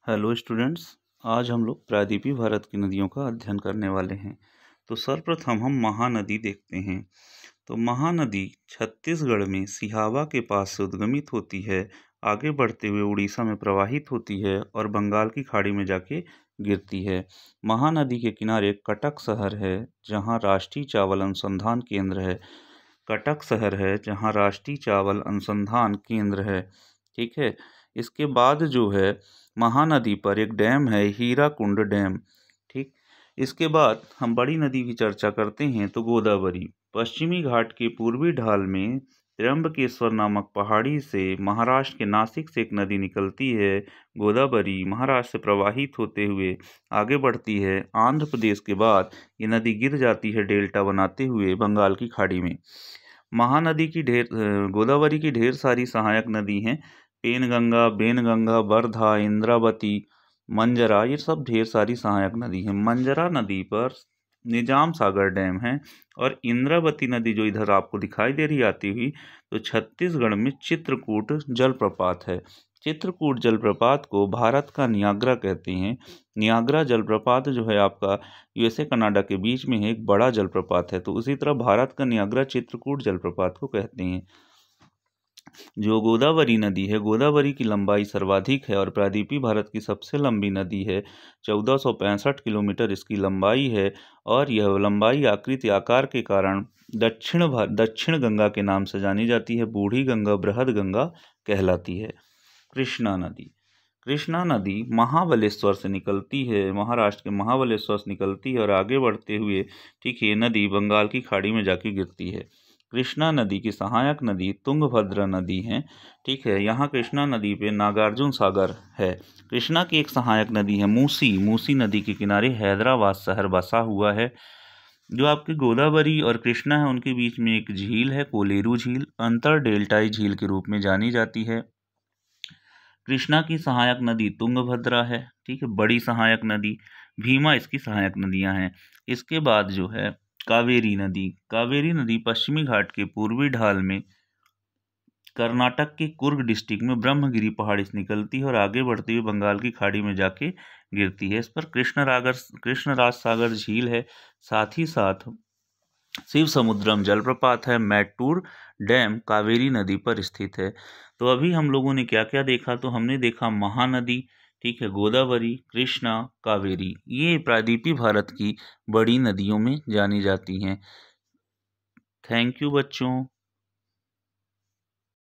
Hello students, आज हम लोग प्रायद्वीपीय भारत की नदियों का अध्ययन करने वाले हैं। तो सर्वप्रथम हम महानदी देखते हैं। तो महानदी छत्तीसगढ़ में सिहावा के पास से उद्गमित होती है, आगे बढ़ते हुए उड़ीसा में प्रवाहित होती है और बंगाल की खाड़ी में जाके गिरती है। महानदी के किनारे कटक शहर है, जहाँ राष्ट्रीय चावल अनुसंधान केंद्र है। कटक शहर है जहाँ राष्ट्रीय चावल अनुसंधान केंद्र है। ठीक है। इसके बाद जो है महानदी पर एक डैम है, हीराकुंड डैम। ठीक। इसके बाद हम बड़ी नदी की चर्चा करते हैं तो गोदावरी पश्चिमी घाट के पूर्वी ढाल में त्र्यंबकेश्वर नामक पहाड़ी से महाराष्ट्र के नासिक से एक नदी निकलती है। गोदावरी महाराष्ट्र से प्रवाहित होते हुए आगे बढ़ती है। आंध्र प्रदेश के बाद ये नदी गिर जाती है डेल्टा बनाते हुए बंगाल की खाड़ी में। महानदी की गोदावरी की ढेर सारी सहायक नदी हैं। पेनगंगा, बेनगंगा, वर्धा, इंद्रावती, मंजरा, ये सब ढेर सारी सहायक नदी हैं। मंजरा नदी पर निजाम सागर डैम है और इंद्रावती नदी जो इधर आपको दिखाई दे रही आती हुई, तो छत्तीसगढ़ में चित्रकूट जलप्रपात है। चित्रकूट जलप्रपात को भारत का नियाग्रा कहते हैं। नियाग्रा जलप्रपात जो है आपका यूएसए कनाडा के बीच में है, एक बड़ा जलप्रपात है। तो उसी तरह भारत का नियाग्रा चित्रकूट जलप्रपात को कहते हैं। जो गोदावरी नदी है, गोदावरी की लंबाई सर्वाधिक है और प्रायद्वीपीय भारत की सबसे लंबी नदी है। 1465 किलोमीटर इसकी लंबाई है और यह लंबाई आकृति आकार के कारण दक्षिण गंगा के नाम से जानी जाती है। बूढ़ी गंगा, बृहद गंगा कहलाती है। कृष्णा नदी, कृष्णा नदी महाबलेश्वर से निकलती है, महाराष्ट्र के महाबलेश्वर से निकलती है और आगे बढ़ते हुए ठीक ये नदी बंगाल की खाड़ी में जाके गिरती है। कृष्णा नदी की सहायक नदी तुंगभद्रा नदी है। ठीक है। यहाँ कृष्णा नदी पे नागार्जुन सागर है। कृष्णा की एक सहायक नदी है मूसी। मूसी नदी के किनारे हैदराबाद शहर बसा हुआ है। जो आपकी गोदावरी और कृष्णा है उनके बीच में एक झील है, कोलेरू झील, अंतर डेल्टाई झील के रूप में जानी जाती है। कृष्णा की सहायक नदी तुंगभद्रा है। ठीक है। बड़ी सहायक नदी भीमा इसकी सहायक नदियां हैं। इसके बाद जो है कावेरी नदी। कावेरी नदी पश्चिमी घाट के पूर्वी ढाल में कर्नाटक के कुर्ग डिस्ट्रिक्ट में ब्रह्मगिरी पहाड़ी से निकलती है और आगे बढ़ती हुई बंगाल की खाड़ी में जाके गिरती है। इस पर कृष्णराज सागर झील है। साथ ही साथ शिव समुद्रम जलप्रपात है। मैट्टूर डैम कावेरी नदी पर स्थित है। तो अभी हम लोगों ने क्या क्या देखा, तो हमने देखा महानदी, ठीक है, गोदावरी, कृष्णा, कावेरी, ये प्रायद्वीपीय भारत की बड़ी नदियों में जानी जाती हैं। थैंक यू बच्चों।